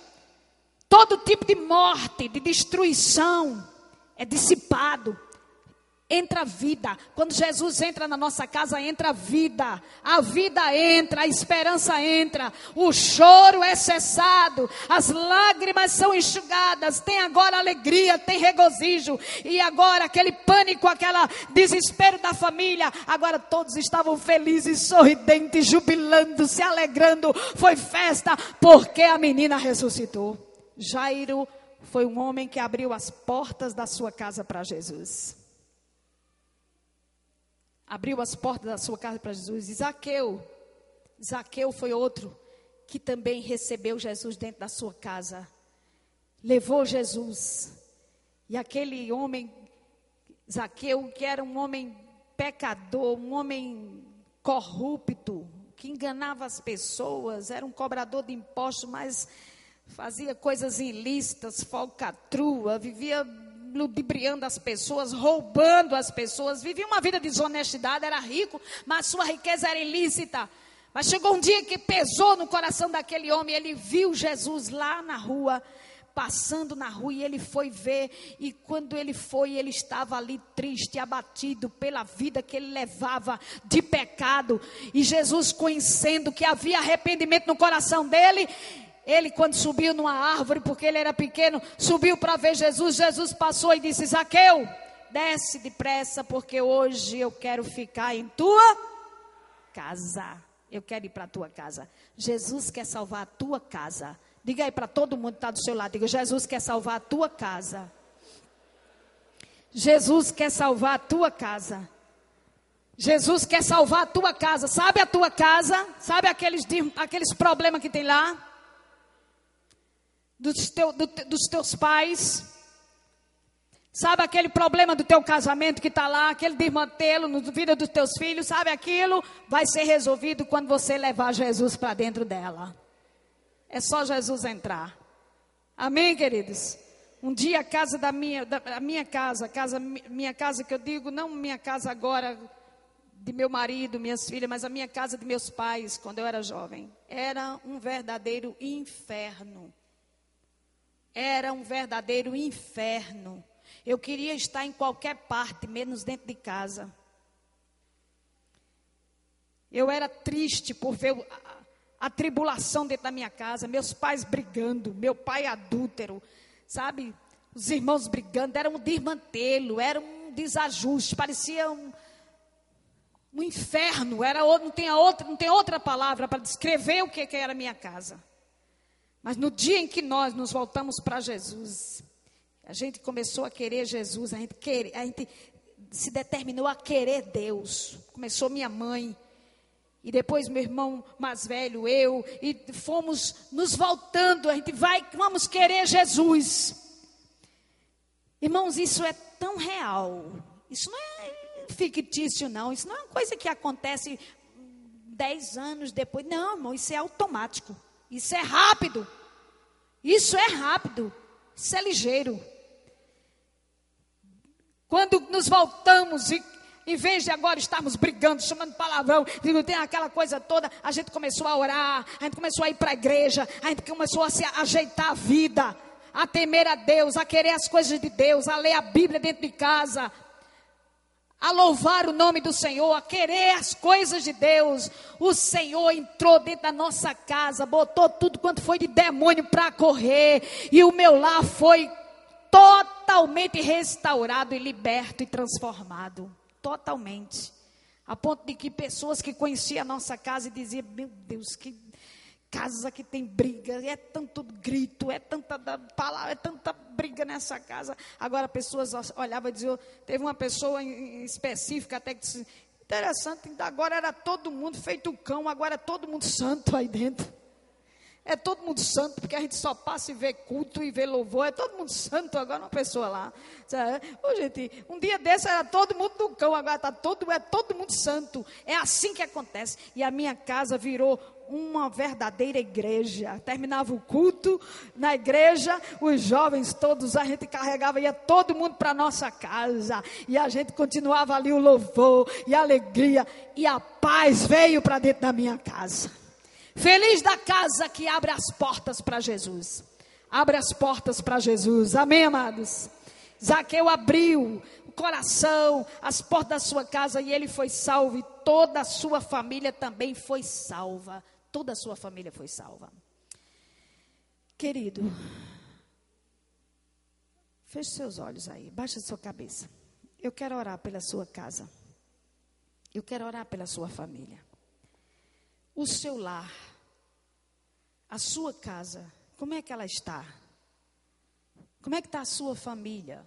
Todo tipo de morte, de destruição é dissipado. Entra vida. Quando Jesus entra na nossa casa, entra vida. A vida entra, a esperança entra. O choro é cessado. As lágrimas são enxugadas. Tem agora alegria, tem regozijo. E agora aquele pânico, aquele desespero da família. Agora todos estavam felizes, sorridentes, jubilando, se alegrando. Foi festa porque a menina ressuscitou. Jairo foi um homem que abriu as portas da sua casa para Jesus. Abriu as portas da sua casa para Jesus. E Zaqueu foi outro que também recebeu Jesus dentro da sua casa. Levou Jesus. E aquele homem, Zaqueu, que era um homem pecador, um homem corrupto, que enganava as pessoas, era um cobrador de impostos, mas fazia coisas ilícitas, falcatrua, vivia ludibriando as pessoas, roubando as pessoas, vivia uma vida de desonestidade, era rico, mas sua riqueza era ilícita. Mas chegou um dia que pesou no coração daquele homem, ele viu Jesus lá na rua, passando na rua, e ele foi ver, e quando ele foi, ele estava ali triste, abatido pela vida que ele levava de pecado. E Jesus, conhecendo que havia arrependimento no coração dele, Ele, quando subiu numa árvore, porque ele era pequeno, subiu para ver Jesus. Jesus passou e disse: Zaqueu, desce depressa, porque hoje eu quero ficar em tua casa. Eu quero ir para a tua casa. Jesus quer salvar a tua casa. Diga aí para todo mundo que está do seu lado. Diga: Jesus quer salvar a tua casa. Jesus quer salvar a tua casa. Jesus quer salvar a tua casa. Sabe a tua casa? Sabe aqueles problemas que tem lá? Dos teus pais? Sabe aquele problema do teu casamento que está lá? Aquele desmantelo na vida dos teus filhos? Sabe aquilo? Vai ser resolvido quando você levar Jesus para dentro dela. É só Jesus entrar. Amém, queridos? Um dia a casa minha casa que eu digo, não minha casa agora, de meu marido, minhas filhas, mas a minha casa de meus pais, quando eu era jovem, era um verdadeiro inferno. Era um verdadeiro inferno. Eu queria estar em qualquer parte, menos dentro de casa. Eu era triste por ver a tribulação dentro da minha casa, meus pais brigando, meu pai adúltero, sabe? Os irmãos brigando, era um desmantelo, era um desajuste, parecia um inferno, não tem outra palavra para descrever o que era a minha casa. Mas no dia em que nós nos voltamos para Jesus, a gente começou a querer Jesus, a gente se determinou a querer Deus. Começou minha mãe, e depois meu irmão mais velho, eu, e fomos nos voltando, vamos querer Jesus. Irmãos, isso é tão real, isso não é fictício não, isso não é uma coisa que acontece 10 anos depois, não, irmão, isso é automático, isso é rápido, isso é ligeiro. Quando nos voltamos e em vez de agora estarmos brigando, chamando palavrão, tem aquela coisa toda, a gente começou a orar, a gente começou a ir para a igreja, a gente começou a se ajeitar a vida, a temer a Deus, a querer as coisas de Deus, a ler a Bíblia dentro de casa, a louvar o nome do Senhor, a querer as coisas de Deus. O Senhor entrou dentro da nossa casa, botou tudo quanto foi de demônio para correr, e o meu lar foi totalmente restaurado e liberto e transformado. Totalmente, a ponto de que pessoas que conheciam a nossa casa e diziam: meu Deus, que casa que tem briga, é tanto grito, é tanta palavra, é tanta briga nessa casa. Agora pessoas olhavam e diziam, teve uma pessoa em específica até que disse: interessante, agora era todo mundo feito cão, agora é todo mundo santo aí dentro. É todo mundo santo, porque a gente só passa e vê culto e vê louvor. É todo mundo santo, agora uma pessoa lá. Ô, gente, um dia desse era todo mundo do cão, agora é todo mundo santo. É assim que acontece. E a minha casa virou uma verdadeira igreja. Terminava o culto na igreja, os jovens todos, a gente carregava, ia todo mundo para a nossa casa. E a gente continuava ali o louvor e a alegria. E a paz veio para dentro da minha casa. Feliz da casa que abre as portas para Jesus. Abre as portas para Jesus. Amém, amados? Zaqueu abriu o coração, as portas da sua casa, e ele foi salvo. E toda a sua família também foi salva. Toda a sua família foi salva. Querido, feche seus olhos aí. Baixa sua cabeça. Eu quero orar pela sua casa. Eu quero orar pela sua família. O seu lar, a sua casa, como é que ela está? Como é que está a sua família?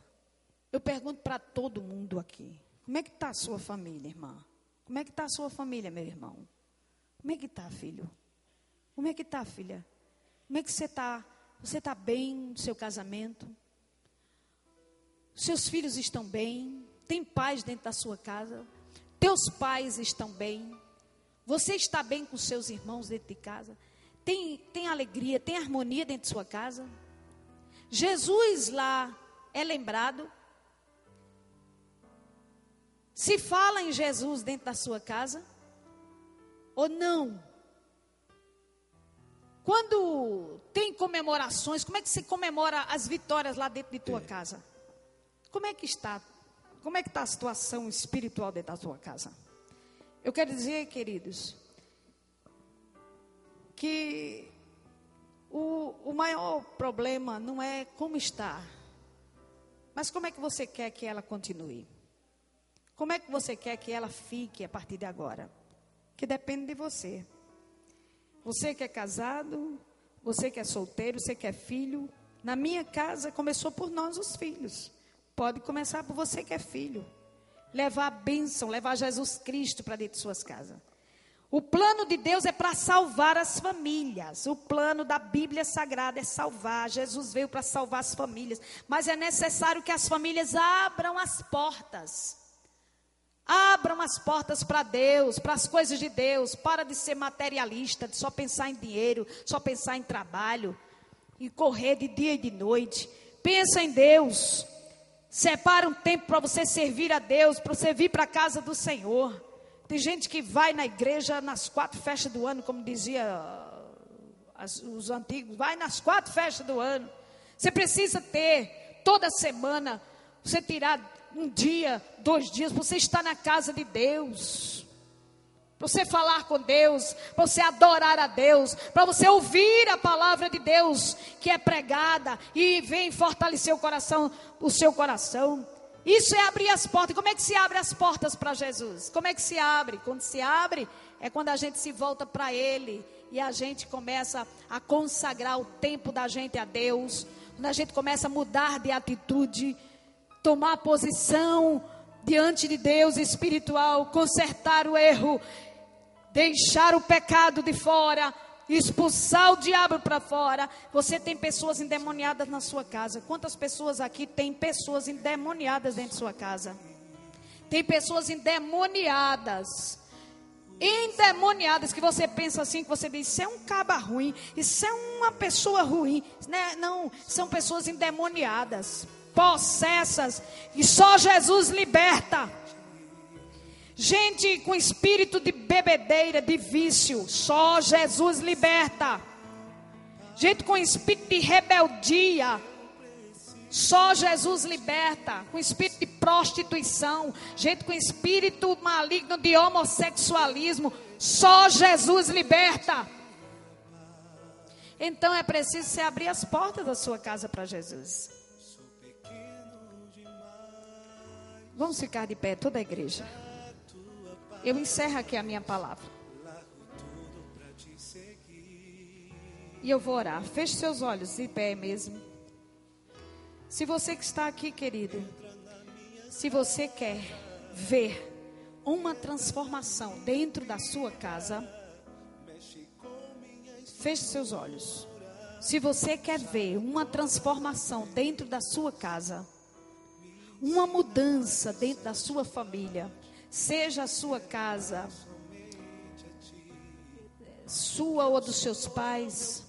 Eu pergunto para todo mundo aqui. Como é que está a sua família, irmã? Como é que está a sua família, meu irmão? Como é que está, filho? Como é que está, filha? Como é que você está? Você está bem no seu casamento? Seus filhos estão bem? Tem paz dentro da sua casa? Teus pais estão bem? Você está bem com seus irmãos dentro de casa? Tem alegria, tem harmonia dentro de sua casa? Jesus lá é lembrado? Se fala em Jesus dentro da sua casa? Ou não? Quando tem comemorações, como é que você comemora as vitórias lá dentro de tua casa? Como é que está? Como é que está a situação espiritual dentro da tua casa? Eu quero dizer, queridos, que O maior problema não é como está, mas como é que você quer que ela continue? Como é que você quer que ela fique a partir de agora? Que depende de você. Você que é casado, você que é solteiro, você que é filho. Na minha casa começou por nós os filhos. Pode começar por você que é filho. Levar a bênção, levar Jesus Cristo para dentro de suas casas. O plano de Deus é para salvar as famílias. O plano da Bíblia Sagrada é salvar. Jesus veio para salvar as famílias. Mas é necessário que as famílias abram as portas. Abram as portas para Deus, para as coisas de Deus. Para de ser materialista, de só pensar em dinheiro, só pensar em trabalho. E correr de dia e de noite. Pensa em Deus. Separa um tempo para você servir a Deus, para você vir para a casa do Senhor. Tem gente que vai na igreja nas 4 festas do ano, como dizia os antigos, vai nas 4 festas do ano. Você precisa ter, toda semana, você tirar um dia, 2 dias, para você estar na casa de Deus. Para você falar com Deus, para você adorar a Deus, para você ouvir a palavra de Deus que é pregada e vem fortalecer o seu coração. Isso é abrir as portas. Como é que se abre as portas para Jesus? Como é que se abre? Quando se abre, é quando a gente se volta para Ele. E a gente começa a consagrar o tempo da gente a Deus. Quando a gente começa a mudar de atitude, tomar posição diante de Deus espiritual, consertar o erro, deixar o pecado de fora, expulsar o diabo para fora. Você tem pessoas endemoniadas na sua casa. Quantas pessoas aqui tem pessoas endemoniadas dentro de sua casa? Tem pessoas endemoniadas. Endemoniadas, que você pensa assim, que você diz, isso é um caba ruim, isso é uma pessoa ruim, né? Não, são pessoas endemoniadas, possessas, e só Jesus liberta. Gente com espírito de bebedeira, de vício, só Jesus liberta. Gente com espírito de rebeldia, só Jesus liberta. Com espírito de prostituição, gente com espírito maligno de homossexualismo, só Jesus liberta. Então é preciso você abrir as portas da sua casa para Jesus. Vamos ficar de pé, toda a igreja. Eu encerro aqui a minha palavra. E eu vou orar. Feche seus olhos de pé mesmo. Se você que está aqui, querido, se você quer ver uma transformação dentro da sua casa, feche seus olhos. Se você quer ver uma transformação dentro da sua casa, uma mudança dentro da sua família, seja a sua casa, sua ou dos seus pais.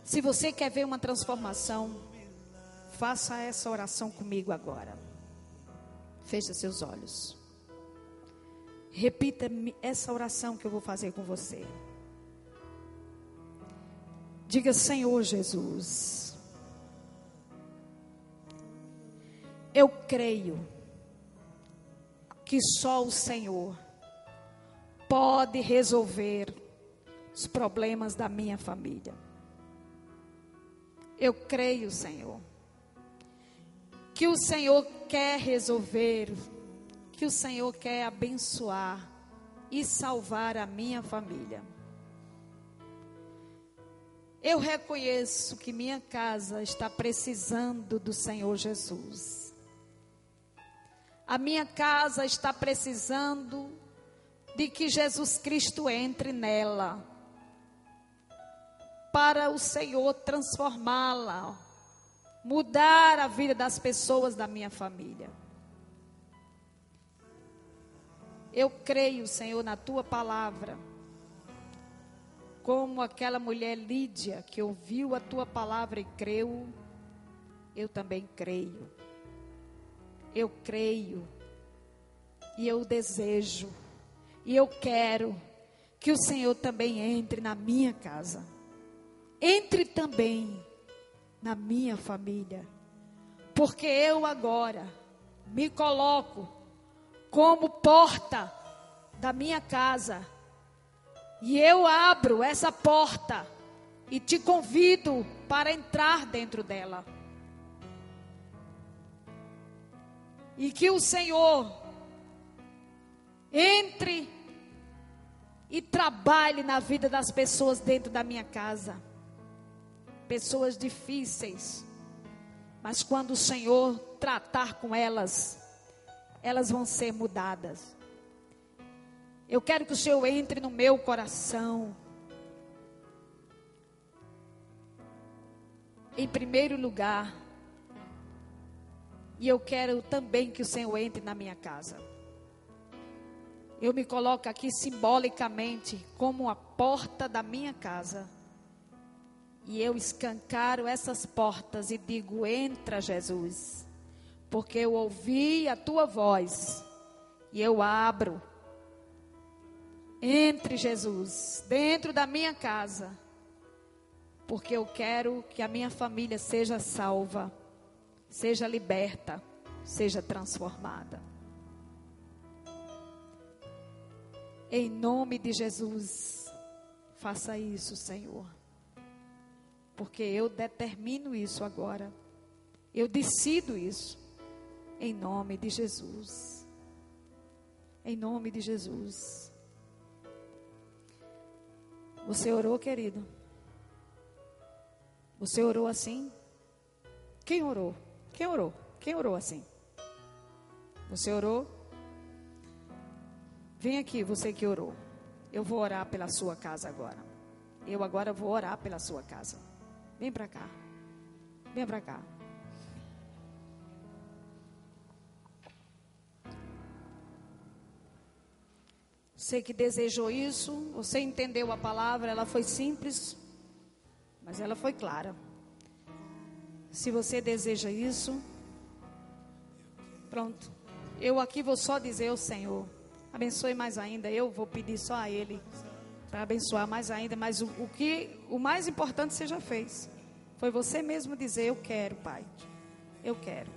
Se você quer ver uma transformação, faça essa oração comigo agora. Feche seus olhos. Repita essa oração que eu vou fazer com você. Diga: Senhor Jesus, eu creio que só o Senhor pode resolver os problemas da minha família. Eu creio, Senhor, que o Senhor quer resolver, que o Senhor quer abençoar e salvar a minha família. Eu reconheço que minha casa está precisando do Senhor Jesus. A minha casa está precisando de que Jesus Cristo entre nela, para o Senhor transformá-la, mudar a vida das pessoas da minha família. Eu creio, Senhor, na tua palavra, como aquela mulher Lídia que ouviu a tua palavra e creu. Eu também creio. Eu creio, e eu desejo, e eu quero que o Senhor também entre na minha casa, entre também na minha família, porque eu agora me coloco como porta da minha casa, e eu abro essa porta, e te convido para entrar dentro dela. E que o Senhor entre e trabalhe na vida das pessoas dentro da minha casa. Pessoas difíceis, mas quando o Senhor tratar com elas, elas vão ser mudadas. Eu quero que o Senhor entre no meu coração. Em primeiro lugar. E eu quero também que o Senhor entre na minha casa. Eu me coloco aqui simbolicamente como a porta da minha casa. E eu escancaro essas portas e digo: entra, Jesus. Porque eu ouvi a tua voz. E eu abro. Entre, Jesus, dentro da minha casa. Porque eu quero que a minha família seja salva, seja liberta, seja transformada. Em nome de Jesus, faça isso, Senhor. Porque eu determino isso agora. Eu decido isso. Em nome de Jesus. Em nome de Jesus. Você orou, querido? Você orou assim? Quem orou? Quem orou? Quem orou assim? Você orou? Vem aqui, você que orou. Eu vou orar pela sua casa agora. Eu agora vou orar pela sua casa. Vem para cá. Vem para cá. Você que desejou isso, você entendeu a palavra, ela foi simples, mas ela foi clara. Se você deseja isso, pronto. Eu aqui vou só dizer ao Senhor, abençoe mais ainda. Eu vou pedir só a Ele para abençoar mais ainda. Mas o mais importante você já fez. Foi você mesmo dizer: eu quero, Pai. Eu quero.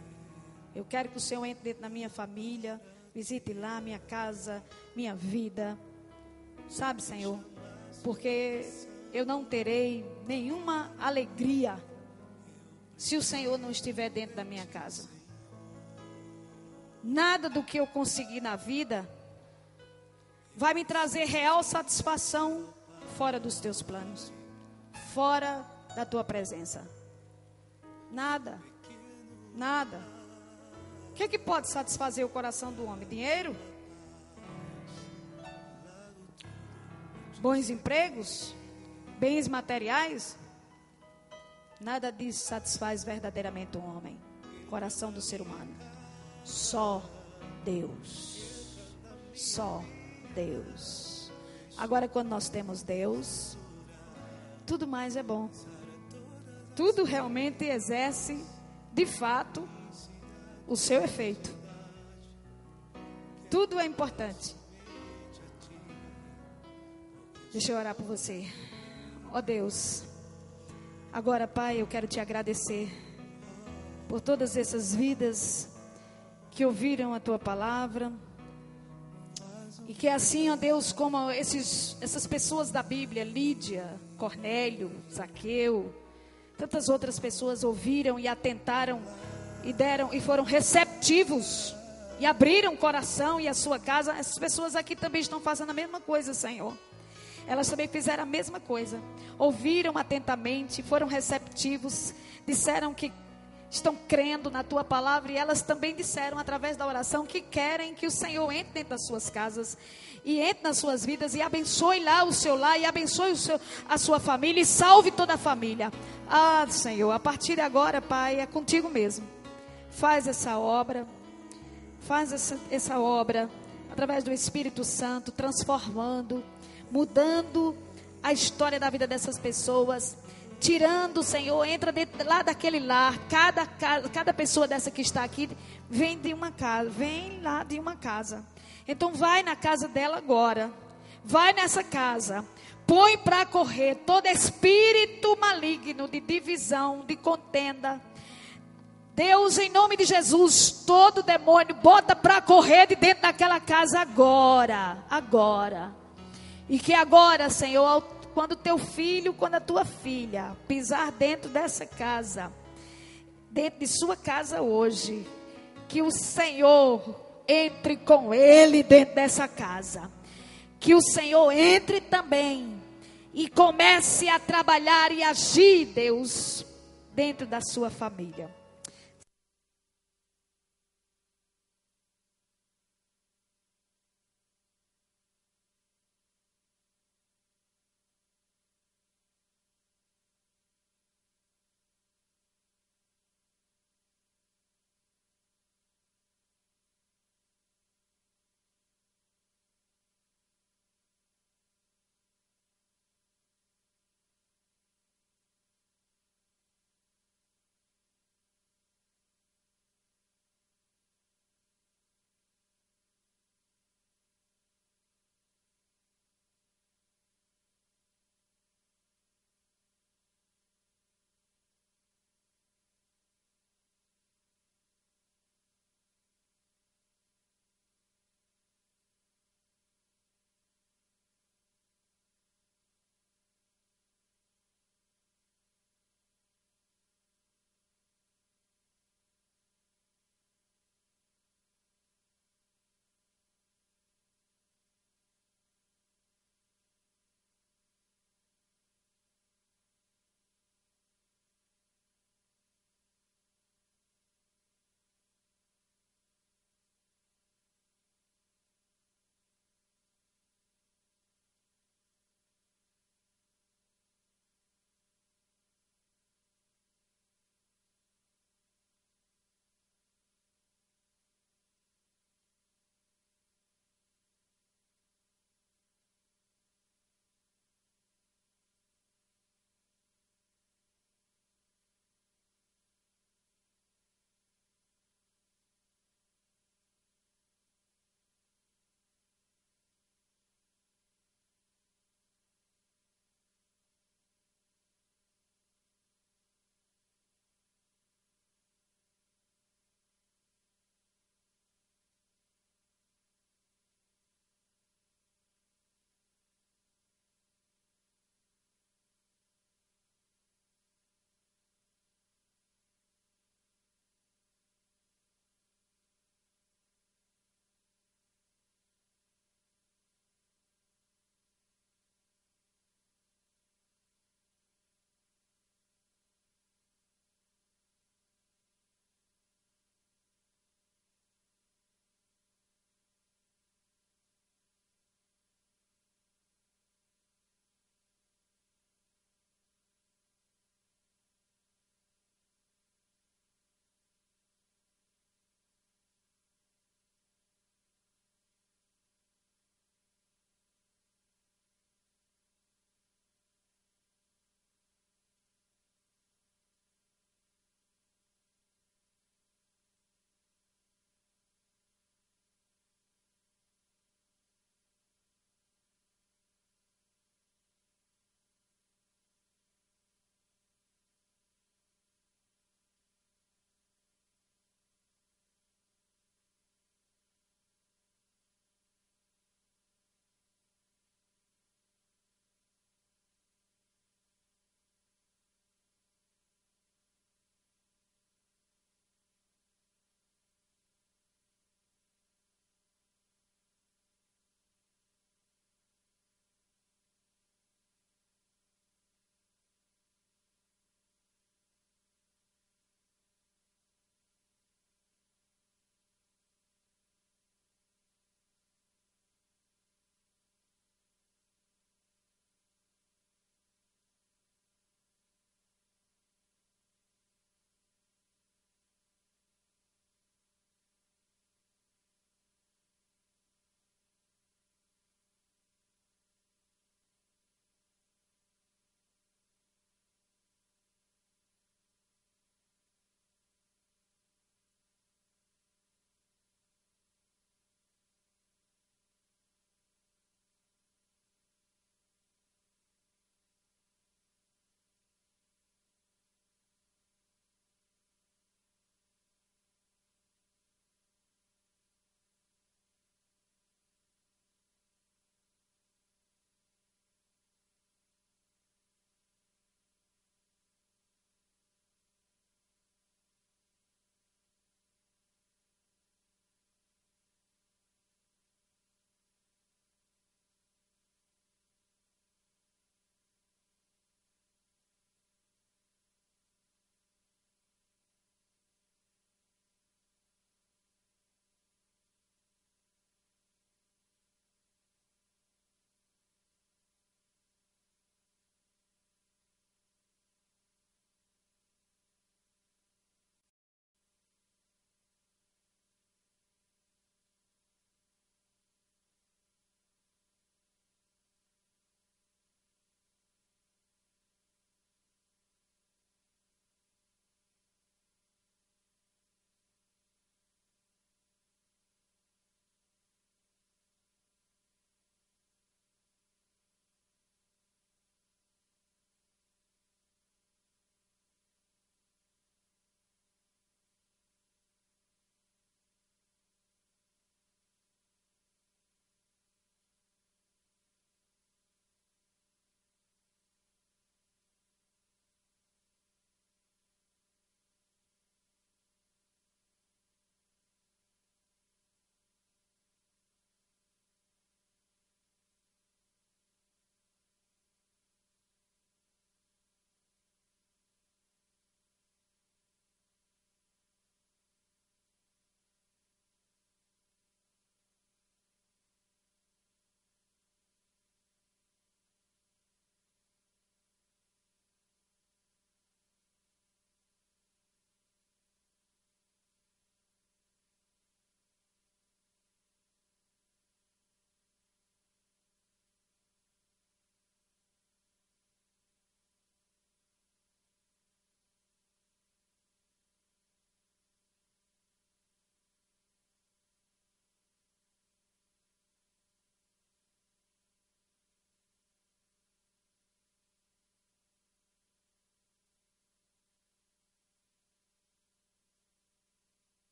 Eu quero que o Senhor entre dentro da minha família. Visite lá minha casa, minha vida. Sabe, Senhor? Porque eu não terei nenhuma alegria se o Senhor não estiver dentro da minha casa. Nada do que eu conseguir na vida vai me trazer real satisfação fora dos teus planos, fora da tua presença. Nada. Nada. O que pode satisfazer o coração do homem? Dinheiro? Bons empregos? Bens materiais? Nada disso satisfaz verdadeiramente o homem, o coração do ser humano. Só Deus. Só Deus. Agora, quando nós temos Deus, tudo mais é bom. Tudo realmente exerce, de fato, o seu efeito. Tudo é importante. Deixa eu orar por você. Ó Deus, agora, Pai, eu quero te agradecer por todas essas vidas que ouviram a tua palavra. E que assim, ó Deus, como essas pessoas da Bíblia, Lídia, Cornélio, Zaqueu, tantas outras pessoas ouviram e atentaram e foram receptivos e abriram o coração e a sua casa. Essas pessoas aqui também estão fazendo a mesma coisa, Senhor. Elas também fizeram a mesma coisa. Ouviram atentamente, foram receptivos, disseram que estão crendo na tua palavra, e elas também disseram através da oração que querem que o Senhor entre dentro das suas casas e entre nas suas vidas e abençoe lá o seu lar e abençoe a sua família e salve toda a família. Ah, Senhor, a partir de agora, Pai, é contigo mesmo. Faz essa obra, essa obra através do Espírito Santo, transformando, mudando a história da vida dessas pessoas, tirando, Senhor, entra dentro, lá daquele lar. Cada pessoa dessa que está aqui vem de uma casa, vem lá de uma casa. Então vai na casa dela agora, vai nessa casa, põe para correr todo espírito maligno de divisão, de contenda. Deus, em nome de Jesus, todo demônio, bota para correr de dentro daquela casa agora. E que agora, Senhor, quando teu filho, quando a tua filha pisar dentro dessa casa, dentro de sua casa hoje, que o Senhor entre com ele dentro dessa casa. Que o Senhor entre também e comece a trabalhar e agir, Deus, dentro da sua família.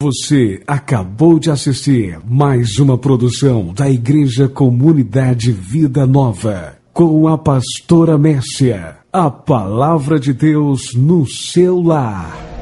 Você acabou de assistir mais uma produção da Igreja Comunidade Vida Nova, com a pastora Mércia. A palavra de Deus no seu lar.